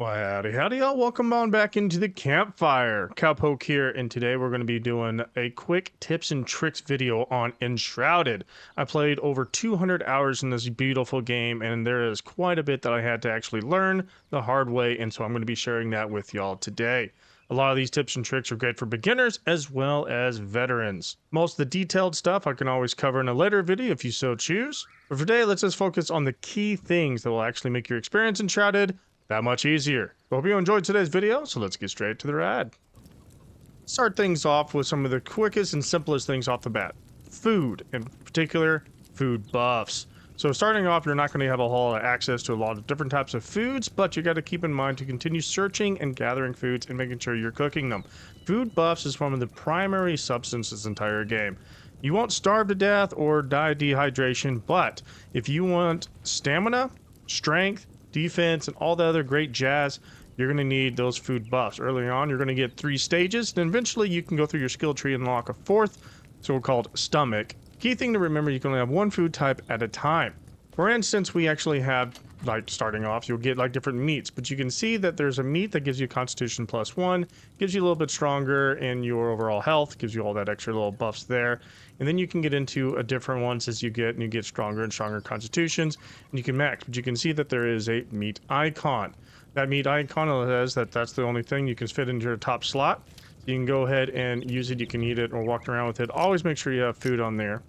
Well, howdy, howdy, y'all. Welcome on back into the Campfire. Cowpoke here, and today we're going to be doing a quick tips and tricks video on Enshrouded. I played over 200 hours in this beautiful game, and there is quite a bit that I had to actually learn the hard way, and so I'm going to be sharing that with y'all today. A lot of these tips and tricks are great for beginners as well as veterans. Most of the detailed stuff I can always cover in a later video if you so choose. But for today, let's just focus on the key things that will actually make your experience Enshrouded that much easier. Hope you enjoyed today's video, so let's get straight to the ride. Start things off with some of the quickest and simplest things off the bat. Food, in particular, food buffs. So starting off, you're not going to have a whole lot of access to a lot of different types of foods, but you got to keep in mind to continue searching and gathering foods and making sure you're cooking them. Food buffs is one of the primary substances in this entire game. You won't starve to death or die of dehydration, but if you want stamina, strength, defense, and all the other great jazz, you're going to need those food buffs. Early on, you're going to get 3 stages, and eventually you can go through your skill tree and unlock a 4th, so-called stomach. Key thing to remember, you can only have one food type at a time. For instance, we actually have, like, starting off, you'll get like different meats, but you can see that there's a meat that gives you Constitution +1, gives you a little bit stronger in your overall health, gives you all that extra little buffs there. And then you can get into a different ones as you get stronger and stronger constitutions, and you can max. But you can see that there is a meat icon. That meat icon says that that's the only thing you can fit into your top slot. You can go ahead and use it. You can eat it or walk around with it. Always make sure you have food on there.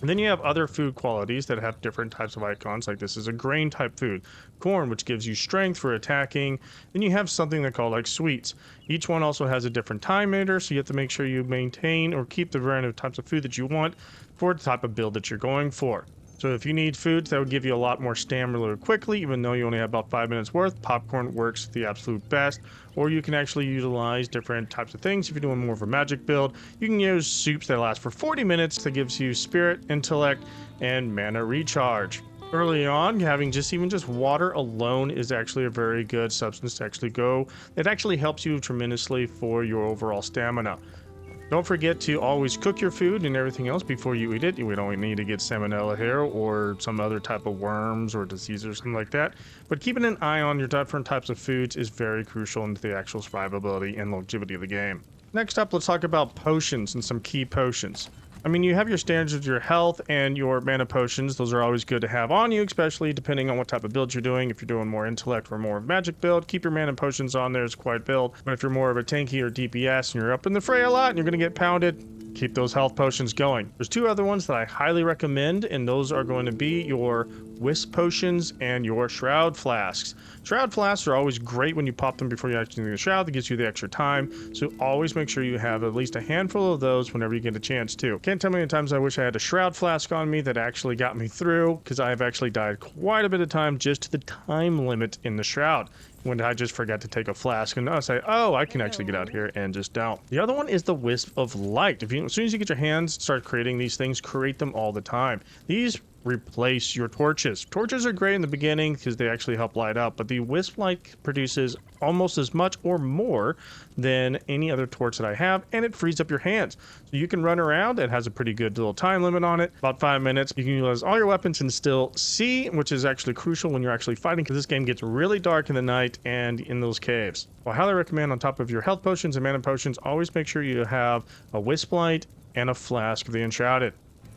And then you have other food qualities that have different types of icons, like this is a grain type food. Corn, which gives you strength for attacking. Then you have something they call like sweets. Each one also has a different time meter, so you have to make sure you maintain or keep the variety of types of food that you want for the type of build that you're going for. So if you need foods that would give you a lot more stamina quickly, even though you only have about 5 minutes worth, popcorn works the absolute best. Or you can actually utilize different types of things. If you're doing more of a magic build, you can use soups that last for 40 minutes that gives you spirit, intellect, and mana recharge. Early on, having even just water alone is actually a very good substance to actually go. It actually helps you tremendously for your overall stamina. Don't forget to always cook your food and everything else before you eat it. We don't need to get salmonella here or some other type of worms or disease or something like that. But keeping an eye on your different types of foods is very crucial into the actual survivability and longevity of the game. Next up, let's talk about potions and some key potions. I mean, you have your standards of your health and your mana potions. Those are always good to have on you, especially depending on what type of build you're doing. If you're doing more intellect or more magic build, keep your mana potions on there. It's quite build. But if you're more of a tanky or DPS and you're up in the fray a lot and you're going to get pounded, keep those health potions going. There's 2 other ones that I highly recommend, and those are going to be your wisp potions and your shroud flasks. Shroud flasks are always great when you pop them before you actually need the shroud. That gives you the extra time, so always make sure you have at least a handful of those whenever you get a chance to. Can't tell me how many times I wish I had a shroud flask on me that actually got me through, because I have actually died quite a bit of time just to the time limit in the shroud, when I just forgot to take a flask and I say, oh, I can actually get out here and just don't. The other one is the Wisp of Light. As soon as you get your hands, start creating these things, create them all the time. These replace your torches. Torches are great in the beginning because they actually help light up, but the Wisp Light produces almost as much or more than any other torch that I have, and it frees up your hands. So you can run around. It has a pretty good little time limit on it, about 5 minutes. You can utilize all your weapons and still see, which is actually crucial when you're actually fighting, because this game gets really dark in the night and in those caves. Well, I highly recommend, on top of your health potions and mana potions, always make sure you have a Wisp Light and a flask of the Enshrouded.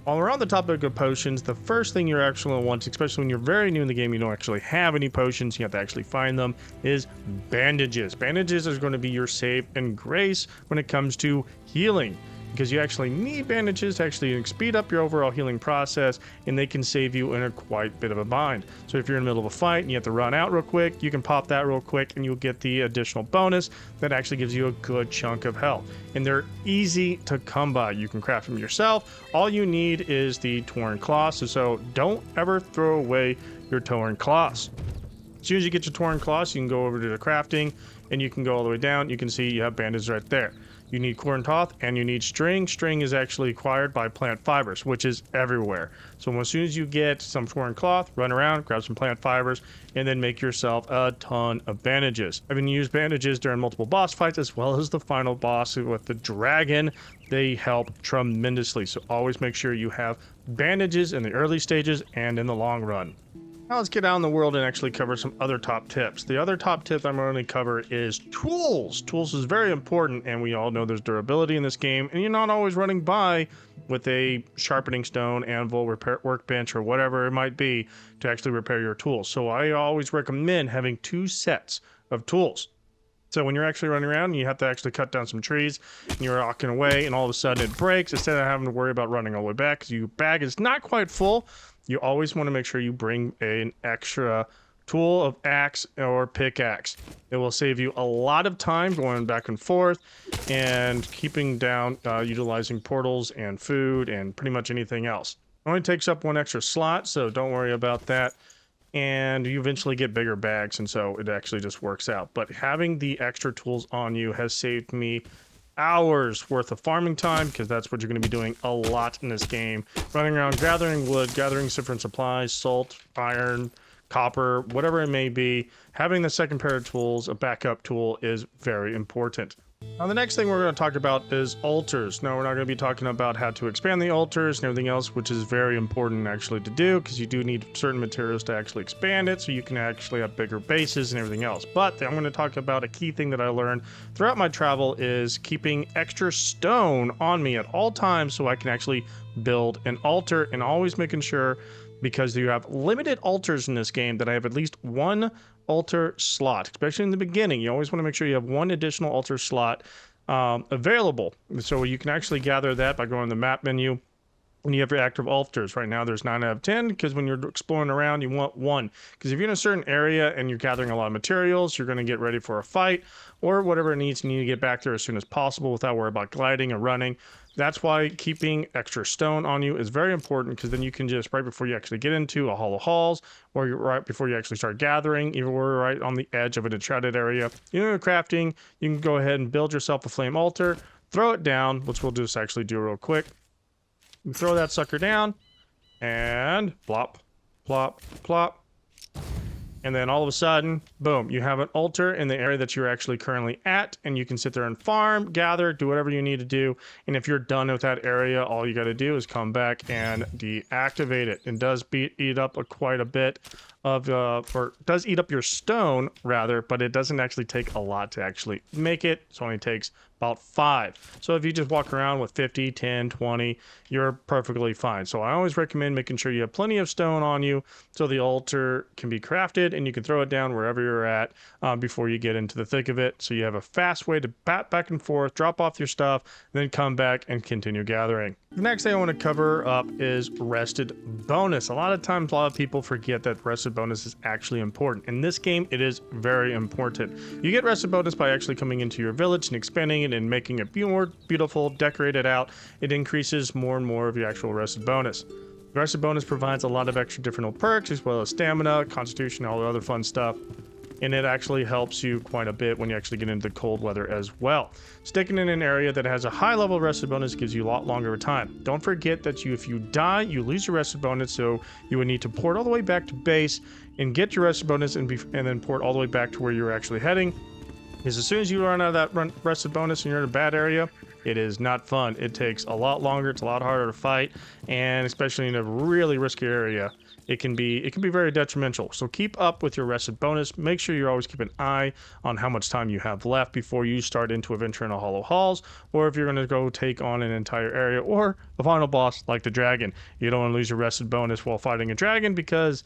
While we're on the topic of potions, the first thing you're actually going to want, especially when you're very new in the game, you don't actually have any potions, you have to actually find them, is bandages. Bandages is going to be your save and grace when it comes to healing, because you actually need bandages to actually speed up your overall healing process, and they can save you in a quite bit of a bind. So if you're in the middle of a fight and you have to run out real quick, you can pop that real quick and you'll get the additional bonus that actually gives you a good chunk of health. And they're easy to come by. You can craft them yourself. All you need is the torn cloths, so don't ever throw away your torn cloths. As soon as you get your torn cloths, you can go over to the crafting and you can go all the way down. You can see you have bandages right there. You need corn cloth and you need string. String is actually acquired by plant fibers, which is everywhere. So as soon as you get some corn cloth, run around, grab some plant fibers, and then make yourself a ton of bandages. I've been used bandages during multiple boss fights, as well as the final boss with the dragon. They help tremendously. So always make sure you have bandages in the early stages and in the long run. Now let's get out in the world and actually cover some other top tips. The other top tip I'm going to cover is tools. Tools is very important, and we all know there's durability in this game, and you're not always running by with a sharpening stone, anvil, repair workbench, or whatever it might be to actually repair your tools. So I always recommend having 2 sets of tools. So when you're actually running around and you have to actually cut down some trees and you're walking away and all of a sudden it breaks, instead of having to worry about running all the way back because your bag is not quite full, you always want to make sure you bring an extra tool of axe or pickaxe. It will save you a lot of time going back and forth and keeping down utilizing portals and food and pretty much anything else. It only takes up 1 extra slot, so don't worry about that. And you eventually get bigger bags, and so it actually just works out. But having the extra tools on you has saved me hours worth of farming time, because that's what you're going to be doing a lot in this game. Running around gathering wood, gathering different supplies, salt, iron, copper, whatever it may be. Having the second pair of tools, a backup tool, is very important. Now the next thing we're going to talk about is altars. Now we're not going to be talking about how to expand the altars and everything else, which is very important actually to do, because you do need certain materials to actually expand it so you can actually have bigger bases and everything else. But I'm going to talk about a key thing that I learned throughout my travel is keeping extra stone on me at all times so I can actually build an altar, and always making sure, because you have limited altars in this game, that I have at least 1 altar slot, especially in the beginning. You always want to make sure you have 1 additional altar slot available. So you can actually gather that by going to the map menu when you have your active altars. Right now there's 9 out of 10, because when you're exploring around you want 1. Because if you're in a certain area and you're gathering a lot of materials, you're going to get ready for a fight or whatever it needs, you need to get back there as soon as possible without worrying about gliding or running. That's why keeping extra stone on you is very important, because then you can just, right before you actually get into a hollow halls, or right before you actually start gathering, even we're right on the edge of an enshrouded area, you're crafting, you can go ahead and build yourself a flame altar, throw it down, which we'll just actually do real quick. You throw that sucker down, and plop, plop, plop. And then all of a sudden, boom, you have an altar in the area that you're actually currently at, and you can sit there and farm, gather, do whatever you need to do. And if you're done with that area, all you got to do is come back and deactivate it. It does eat up quite a bit of, or does eat up your stone rather, but it doesn't actually take a lot to actually make it. It only takes about 5. So if you just walk around with 50, 10, 20, you're perfectly fine. So I always recommend making sure you have plenty of stone on you so the altar can be crafted and you can throw it down wherever you're at before you get into the thick of it. So you have a fast way to bat back and forth, drop off your stuff, then come back and continue gathering. The next thing I want to cover up is rested bonus. A lot of times, a lot of people forget that rested bonus is actually important. In this game, it is very important. You get rested bonus by actually coming into your village and expanding it and making it more beautiful, decorated out. It increases more and more of your actual rested bonus. The rested bonus provides a lot of extra different perks, as well as stamina, constitution, all the other fun stuff. And it actually helps you quite a bit when you actually get into the cold weather as well. Sticking in an area that has a high level of rested bonus gives you a lot longer time. Don't forget that if you die, you lose your rested bonus, so you would need to port all the way back to base and get your rested bonus and then port all the way back to where you're actually heading. Because as soon as you run out of that rested bonus and you're in a bad area, it is not fun. It takes a lot longer, it's a lot harder to fight, and especially in a really risky area, it can be very detrimental. So keep up with your rested bonus. Make sure you always keep an eye on how much time you have left before you start into a venture in a hollow halls, or if you're going to go take on an entire area or a final boss like the dragon. You don't want to lose your rested bonus while fighting a dragon, because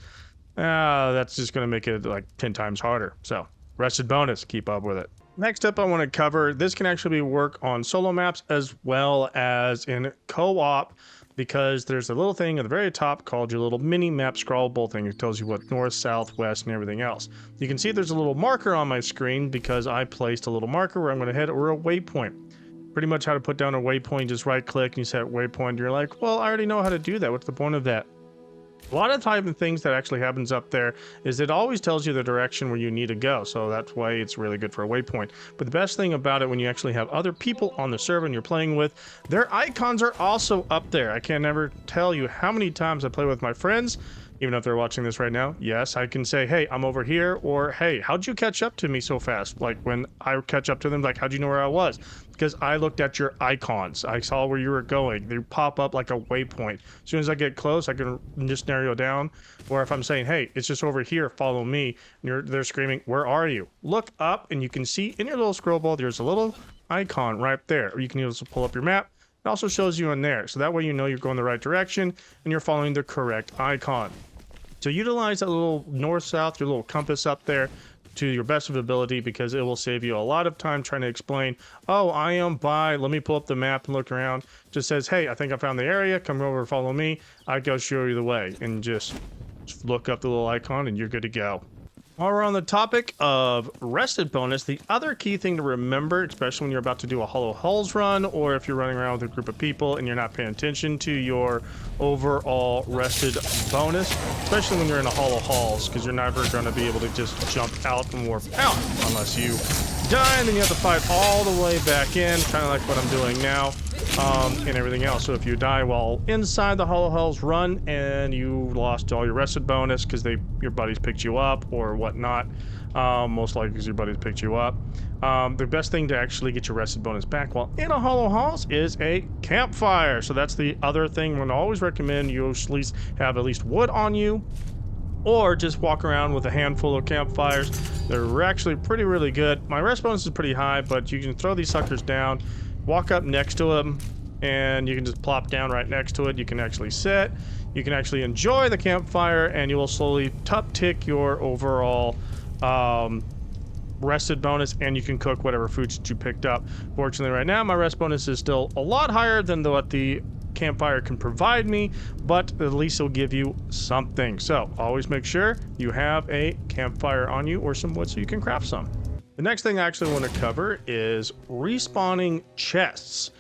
that's just going to make it like 10 times harder. So rested bonus, keep up with it. Next up I want to cover, this can actually work on solo maps as well as in co-op, because there's a little thing at the very top called your little mini map scrollable thing. It tells you what north, south, west, and everything else. You can see there's a little marker on my screen because I placed a little marker where I'm going to head, or a waypoint. Pretty much how to put down a waypoint, just right click and you set waypoint. You're like, well, I already know how to do that. What's the point of that? A lot of time the things that actually happens up there is it always tells you the direction where you need to go, so that's why it's really good for a waypoint. But the best thing about it, when you actually have other people on the server and you're playing with, their icons are also up there. I can never tell you how many times I play with my friends even if they're watching this right now. Yes, I can say, hey, I'm over here, or hey, how'd you catch up to me so fast? Like when I catch up to them, like, how'd you know where I was? Because I looked at your icons. I saw where you were going. They pop up like a waypoint. As soon as I get close, I can just narrow down. Or if I'm saying, hey, it's just over here, follow me, and they're screaming, where are you? Look up, and you can see in your little scroll ball, there's a little icon right there. Or you can also pull up your map. It also shows you in there. So that way you know you're going the right direction and you're following the correct icon. So utilize that little north-south, your little compass up there to your best of ability, because it will save you a lot of time trying to explain, oh, I am by, let me pull up the map and look around. Just says, hey, I think I found the area, come over, follow me. I go show you the way, and just look up the little icon and you're good to go. While we're on the topic of rested bonus, the other key thing to remember, especially when you're about to do a Hollow Hulls run, or if you're running around with a group of people and you're not paying attention to your overall rested bonus, especially when you're in a Hollow Hulls, because you're never going to be able to just jump out and warp out unless you die, and then you have to fight all the way back in, kind of like what I'm doing now, and everything else. So if you die while inside the Hollow Hulls run and you lost all your rested bonus because your buddies picked you up or whatnot, most likely because your buddies picked you up, the best thing to actually get your rested bonus back while in a Hollow Hulls is a campfire. So that's the other thing. I'm going to always recommend you at least have at least wood on you, or just walk around with a handful of campfires. They're actually really good. My rest bonus is pretty high, but you can throw these suckers down, walk up next to them, and you can just plop down right next to it. You can actually sit, you can actually enjoy the campfire, and you will slowly uptick your overall rested bonus, and you can cook whatever foods that you picked up. Fortunately, right now, my rest bonus is still a lot higher than what the campfire can provide me, but at least it'll give you something. So always make sure you have a campfire on you or some wood so you can craft some. The next thing I actually want to cover is respawning chests.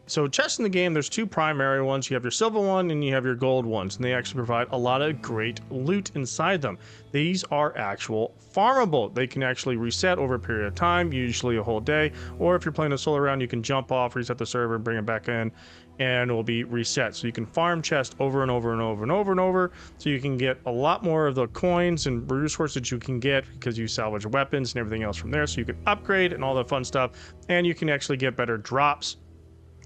So chests in the game, there's two primary ones. You have your silver one and you have your gold ones, and they actually provide a lot of great loot inside them. These are actual farmable. They can actually reset over a period of time, usually a whole day, or if you're playing a solo round, you can jump off, reset the server, and bring it back in, and it will be reset. So you can farm chests over and over and over and over and over, so you can get a lot more of the coins and resources that you can get because you salvage weapons and everything else from there, so you can upgrade and all that fun stuff, and you can actually get better drops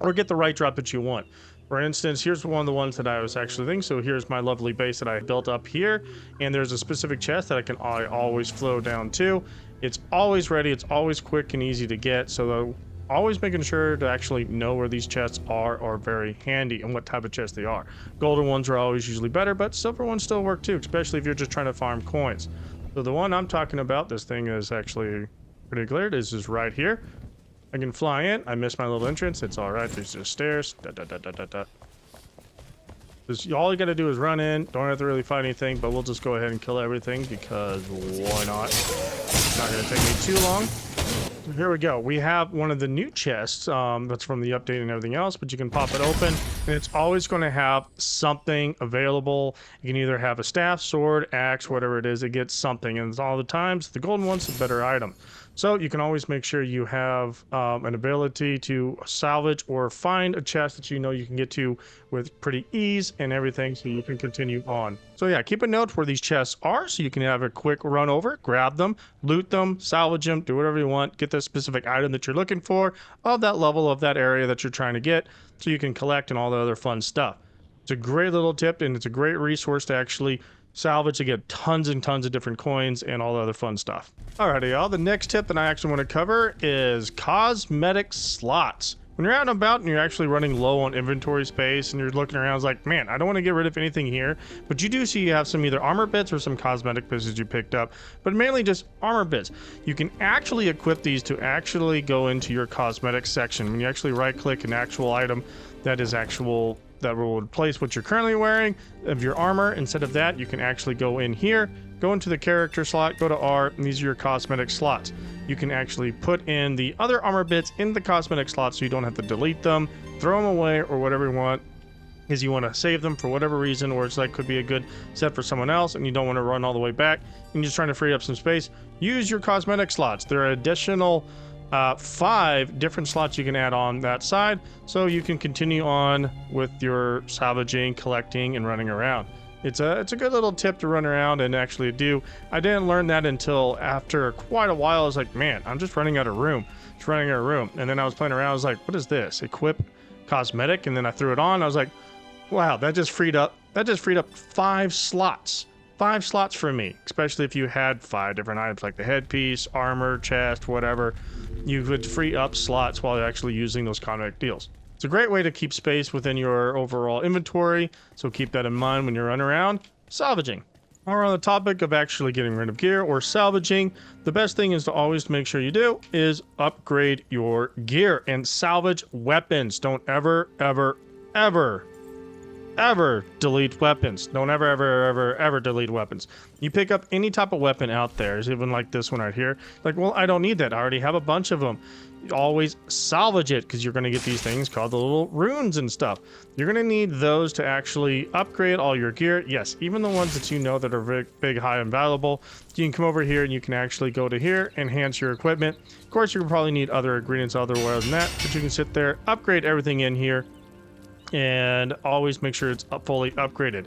or get the right drop that you want. For instance, here's one of the ones that I was actually thinking. So here's my lovely base that I built up here, and there's a specific chest that I always flow down to. It's always ready, it's always quick and easy to get, so always making sure to actually know where these chests are very handy and what type of chests they are. Golden ones are always usually better, but silver ones still work too, especially if you're just trying to farm coins. So the one I'm talking about, this thing is actually pretty clear. This is right here. I can fly in. I missed my little entrance. It's all right. There's just stairs. All you got to do is run in. Don't have to really fight anything, but we'll just go ahead and kill everything because why not? It's not going to take me too long. So here we go. We have one of the new chests that's from the update and everything else, but you can pop it open, and it's always going to have something available. You can either have a staff, sword, axe, whatever it is. It gets something, and all the times the golden one's a better item. So you can always make sure you have an ability to salvage or find a chest that you know you can get to with pretty ease and everything, so you can continue on. So yeah, keep a note where these chests are so you can have a quick run over, grab them, loot them, salvage them, do whatever you want, get the specific item that you're looking for of that level of that area that you're trying to get, so you can collect and all the other fun stuff. It's a great little tip, and it's a great resource to actually salvage to get tons and tons of different coins and all the other fun stuff. Alrighty, y'all. The next tip that I actually want to cover is cosmetic slots. When you're out and about and you're actually running low on inventory space and you're looking around, it's like, man, I don't want to get rid of anything here, but you do see you have some either armor bits or some cosmetic bits that you picked up, but mainly just armor bits. You can actually equip these to actually go into your cosmetic section. When you actually right click an actual item that will replace what you're currently wearing of your armor, instead of that, you can actually go in here, go into the character slot, go to R, and these are your cosmetic slots. You can actually put in the other armor bits in the cosmetic slots so you don't have to delete them, throw them away, or whatever you want, because you want to save them for whatever reason, or it's like could be a good set for someone else and you don't want to run all the way back and you're just trying to free up some space. Use your cosmetic slots. There are additional 5 different slots you can add on that side, so you can continue on with your salvaging, collecting, and running around. It's a good little tip to run around and actually do. I didn't learn that until after quite a while. I was like, man, I'm just running out of room. Just running out of room. And then I was playing around. I was like, what is this? Equip cosmetic. And then I threw it on. I was like, wow, that just freed up 5 slots. 5 slots for me, especially if you had 5 different items like the headpiece, armor, chest, whatever. You would free up slots while you're actually using those cosmetic deals. It's a great way to keep space within your overall inventory, so keep that in mind when you're running around. Salvaging. While we're on the topic of actually getting rid of gear or salvaging, the best thing is to always make sure you do is upgrade your gear and salvage weapons. Don't ever delete weapons. Don't ever delete weapons. You pick up any type of weapon out there, even like this one right here. Like, well, I don't need that. I already have a bunch of them. You always salvage it, because you're going to get these things called the little runes and stuff. You're going to need those to actually upgrade all your gear. Yes, even the ones that you know that are very big, high, and valuable. You can come over here and you can actually go to here, enhance your equipment. Of course, you can probably need other ingredients otherwise than that, but you can sit there, upgrade everything in here, and always make sure it's fully upgraded.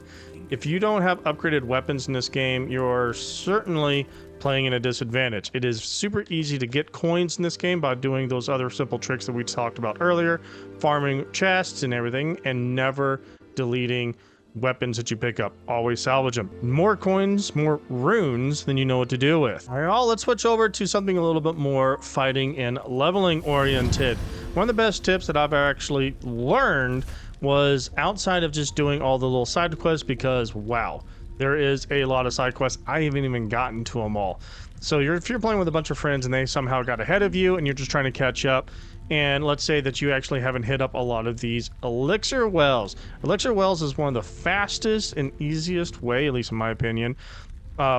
If you don't have upgraded weapons in this game, you're certainly playing in a disadvantage. It is super easy to get coins in this game by doing those other simple tricks that we talked about earlier, farming chests and everything, and never deleting weapons that you pick up. Always salvage them. More coins, more runes than you know what to do with. All right, let's switch over to something a little bit more fighting and leveling oriented. One of the best tips that I've actually learned was outside of just doing all the little side quests, because wow, there is a lot of side quests. I haven't even gotten to them all. So if you're playing with a bunch of friends and they somehow got ahead of you and you're just trying to catch up, and let's say that you actually haven't hit up a lot of these Elixir Wells. Elixir Wells is one of the fastest and easiest way, at least in my opinion,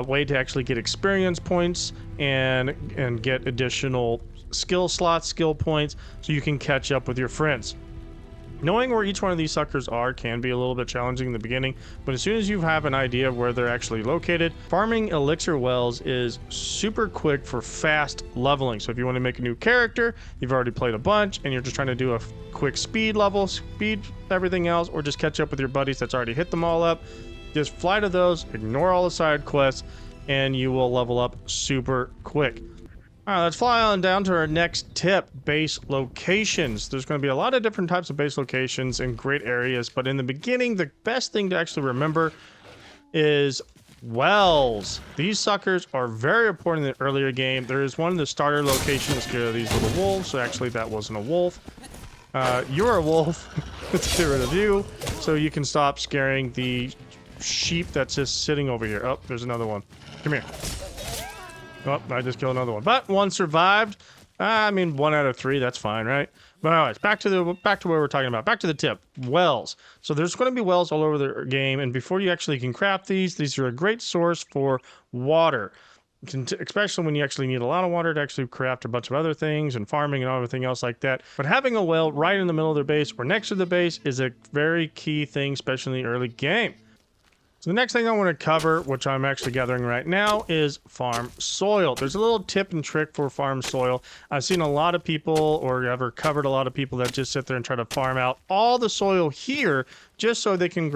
way to actually get experience points and get additional skill slots, skill points, so you can catch up with your friends. Knowing where each one of these suckers are can be a little bit challenging in the beginning, but as soon as you have an idea of where they're actually located, farming Elixir Wells is super quick for fast leveling. So if you want to make a new character, you've already played a bunch, and you're just trying to do a quick speed level, speed everything else, or just catch up with your buddies that's already hit them all up, just fly to those, ignore all the side quests, and you will level up super quick. All right, let's fly on down to our next tip, base locations. There's going to be a lot of different types of base locations in great areas, but in the beginning, the best thing to actually remember is wells. These suckers are very important in the earlier game. There is one in the starter location to scare these little wolves, so actually that wasn't a wolf. You're a wolf. Let's get rid of you, so you can stop scaring the sheep that's just sitting over here. Oh, there's another one. Come here. Oh, I just killed another one, but one survived. I mean, 1 out of 3, that's fine, right? But anyways, back to where we're talking about. Back to the tip, wells. So there's going to be wells all over the game, and before you actually can craft these are a great source for water, especially when you actually need a lot of water to actually craft a bunch of other things and farming and everything else like that. But having a well right in the middle of their base or next to the base is a very key thing, especially in the early game. So the next thing I want to cover, which I'm actually gathering right now, is farm soil. There's a little tip and trick for farm soil. I've seen a lot of people, or ever covered a lot of people, that just sit there and try to farm out all the soil here just so they can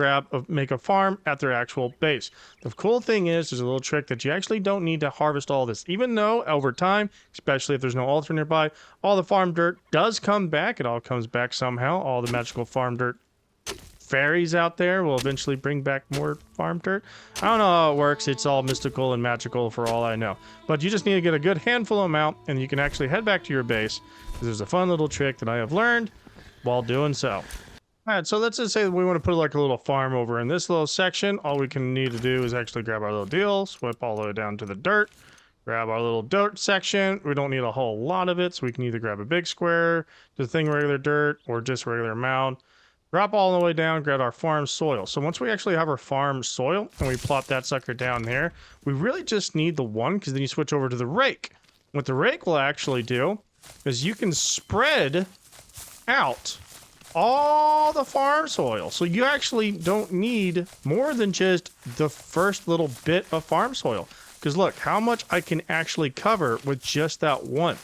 make a farm at their actual base. The cool thing is, there's a little trick that you actually don't need to harvest all this, even though over time, especially if there's no altar nearby, all the farm dirt does come back. It all comes back somehow. All the magical farm dirt fairies out there will eventually bring back more farm dirt. I don't know how it works. It's all mystical and magical for all I know. But you just need to get a good handful amount, and you can actually head back to your base. There's a fun little trick that I have learned while doing so. All right, so let's just say that we want to put like a little farm over in this little section. All we can need to do is actually grab our little deal, swipe all the way down to the dirt, grab our little dirt section. We don't need a whole lot of it, so we can either grab a big square, just regular dirt, or just regular mound. Drop all the way down, grab our farm soil. So once we actually have our farm soil and we plop that sucker down there, we really just need the one, because then you switch over to the rake. What the rake will actually do is you can spread out all the farm soil. So you actually don't need more than just the first little bit of farm soil. Because look, how much I can actually cover with just that one.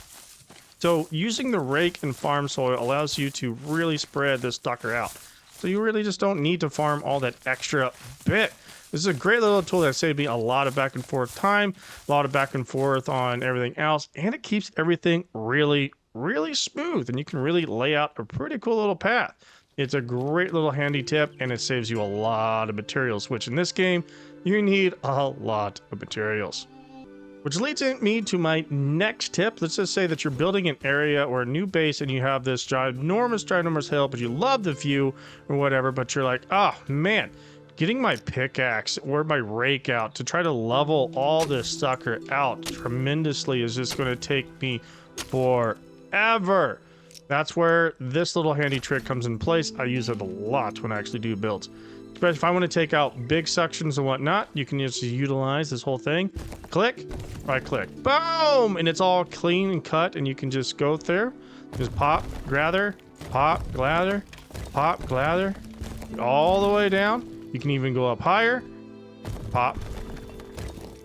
So using the rake and farm soil allows you to really spread this sucker out. So you really just don't need to farm all that extra bit. This is a great little tool that saved me a lot of back and forth time, a lot of back and forth on everything else, and it keeps everything really, really smooth, and you can really lay out a pretty cool little path. It's a great little handy tip, and it saves you a lot of materials, which in this game, you need a lot of materials. Which leads me to my next tip. Let's just say that you're building an area or a new base and you have this ginormous hill, but you love the view or whatever, but you're like, oh man, getting my pickaxe or my rake out to try to level all this sucker out tremendously is just going to take me forever. That's where this little handy trick comes in place. I use it a lot when I actually do builds. Especially if I want to take out big sections and whatnot, you can just utilize this whole thing. Click, right click, boom! And it's all clean and cut, and you can just go there. Just pop, gather, all the way down. You can even go up higher, pop.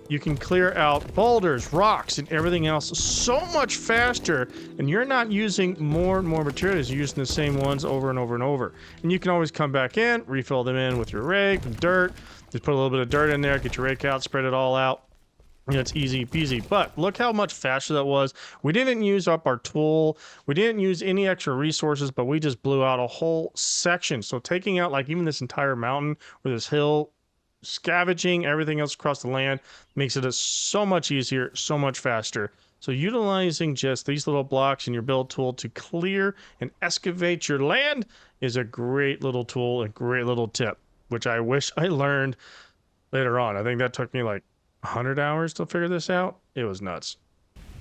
You can clear out boulders, rocks, and everything else so much faster, and you're not using more and more materials. You're using the same ones over and over and over. And you can always come back in, refill them in with your rake, dirt. Just put a little bit of dirt in there, get your rake out, spread it all out. You know, it's easy peasy. But look how much faster that was. We didn't use up our tool. We didn't use any extra resources, but we just blew out a whole section. So taking out like even this entire mountain or this hill, scavenging everything else across the land makes it so much easier, so much faster. So utilizing just these little blocks in your build tool to clear and excavate your land is a great little tool and great little tip, which I wish I learned later on. I think that took me like 100 hours to figure this out. It was nuts.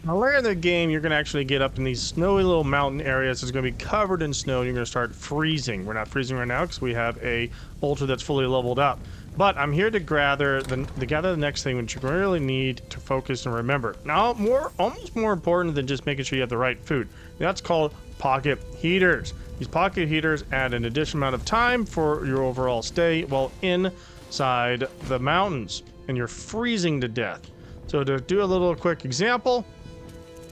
Now later in the game, you're going to actually get up in these snowy little mountain areas. It's going to be covered in snow and you're going to start freezing. We're not freezing right now because we have a ultra that's fully leveled up. But I'm here to gather the next thing, which you really need to focus and remember. Now, almost more important than just making sure you have the right food. That's called pocket heaters. These pocket heaters add an additional amount of time for your overall stay while inside the mountains, and you're freezing to death. So to do a little quick example,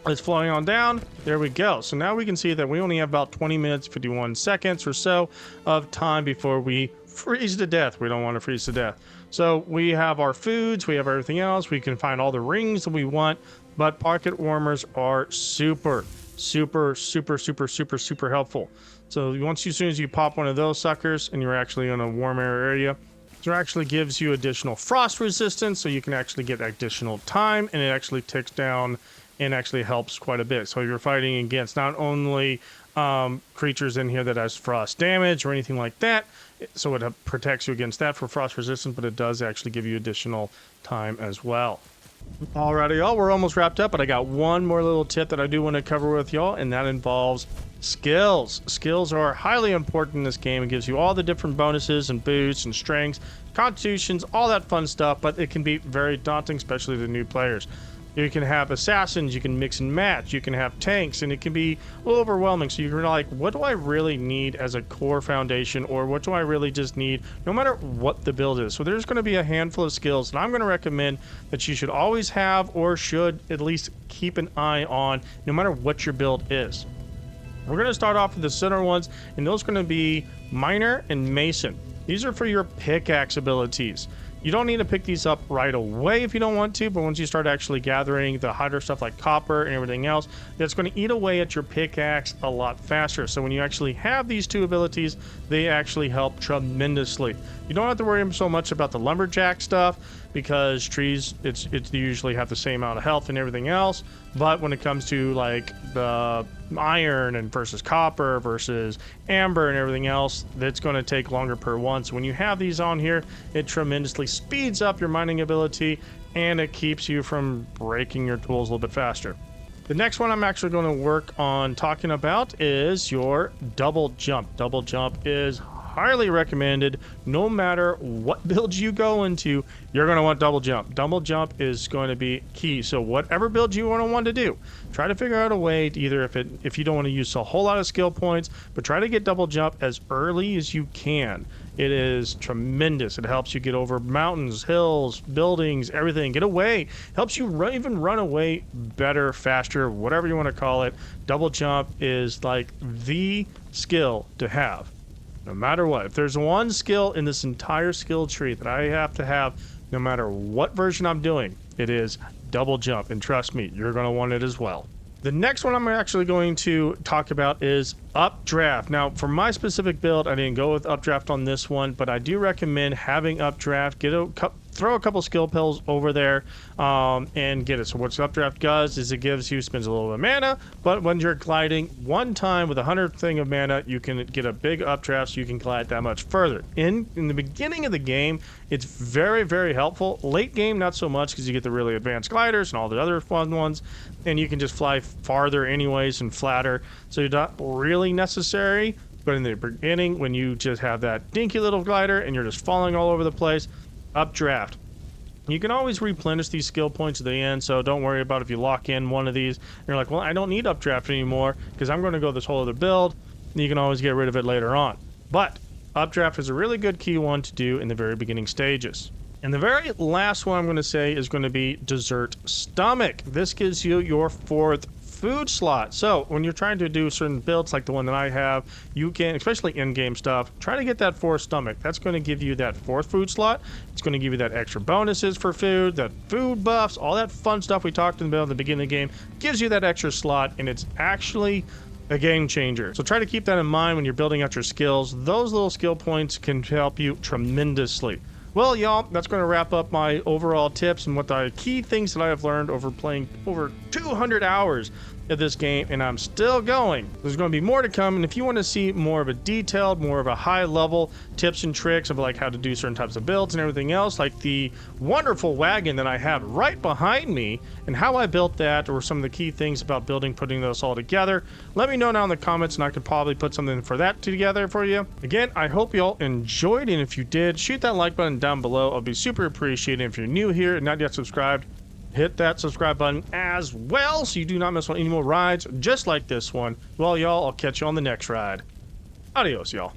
it's flowing on down. There we go. So now we can see that we only have about 20 minutes, 51 seconds or so of time before we freeze to death. We don't want to freeze to death. So we have our foods, we have everything else. We can find all the rings that we want, but pocket warmers are super helpful. So as soon as you pop one of those suckers and you're actually in a warmer area, it actually gives you additional frost resistance, so you can actually get additional time, and it actually ticks down and actually helps quite a bit. So you're fighting against not only creatures in here that has frost damage or anything like that, so it protects you against that for frost resistance, but it does actually give you additional time as well. Alrighty, y'all, we're almost wrapped up, but I got one more little tip that I do want to cover with y'all, and that involves skills. Skills are highly important in this game. It gives you all the different bonuses and boosts and strengths, constitutions, all that fun stuff, but it can be very daunting, especially to new players. You can have assassins, you can mix and match, you can have tanks, and it can be a little overwhelming. So you're like, what do I really need as a core foundation, or what do I really just need no matter what the build is? So there's going to be a handful of skills that I'm going to recommend that you should always have or should at least keep an eye on no matter what your build is. We're going to start off with the center ones, and those are going to be Miner and Mason. These are for your pickaxe abilities. You don't need to pick these up right away if you don't want to, but once you start actually gathering the harder stuff like copper and everything else, that's going to eat away at your pickaxe a lot faster. So when you actually have these two abilities, they actually help tremendously. You don't have to worry so much about the lumberjack stuff because trees, they usually have the same amount of health and everything else. But when it comes to like the iron and versus copper versus amber and everything else, that's going to take longer per one. So when you have these on here, it tremendously speeds up your mining ability and it keeps you from breaking your tools a little bit faster. The next one I'm actually going to work on talking about is your double jump. Double jump is highly recommended. No matter what build you go into, you're going to want double jump. Double jump is going to be key. So whatever build you want to do, try to figure out a way to either, if you don't want to use a whole lot of skill points, but try to get double jump as early as you can. It is tremendous. It helps you get over mountains, hills, buildings, everything. Get away. Helps you even run away better, faster, whatever you want to call it. Double jump is like the skill to have. No matter what. If there's one skill in this entire skill tree that I have to have, no matter what version I'm doing, it is double jump. And trust me, you're going to want it as well. The next one I'm actually going to talk about is updraft. Now, for my specific build, I didn't go with updraft on this one, but I do recommend having updraft. Throw a couple skill pills over there and get it. So what updraft does is it spends a little bit of mana, but when you're gliding one time with 100 thing of mana, you can get a big updraft so you can glide that much further. In the beginning of the game, it's very, very helpful. Late game, not so much because you get the really advanced gliders and all the other fun ones, and you can just fly farther anyways and flatter. So you're not really necessary, but in the beginning, when you just have that dinky little glider and you're just falling all over the place, updraft. You can always replenish these skill points at the end, so don't worry about if you lock in one of these and you're like, well, I don't need updraft anymore because I'm going to go this whole other build. You can always get rid of it later on. But updraft is a really good key one to do in the very beginning stages. And the very last one I'm going to say is going to be dessert stomach. This gives you your 4th food slot. So when you're trying to do certain builds like the one that I have, you can, especially in-game stuff, try to get that 4th stomach. That's going to give you that 4th food slot. It's going to give you that extra bonuses for food, that food buffs, all that fun stuff we talked about at the beginning of the game. Gives you that extra slot, and it's actually a game changer. So try to keep that in mind when you're building out your skills. Those little skill points can help you tremendously. Well, y'all, that's going to wrap up my overall tips and what the key things that I have learned over playing over 200 hours of this game, and I'm still going. There's going to be more to come, and if you want to see more of a detailed, more of a high-level tips and tricks of like how to do certain types of builds and everything else, like the wonderful wagon that I have right behind me and how I built that, or some of the key things about putting those all together, let me know down in the comments, and I could probably put something for that together for you. Again, I hope y'all enjoyed, and if you did, shoot that like button down below. I'll be super appreciated. If you're new here and not yet subscribed, hit that subscribe button as well so you do not miss any more rides just like this one. Well, y'all, I'll catch you on the next ride. Adios, y'all.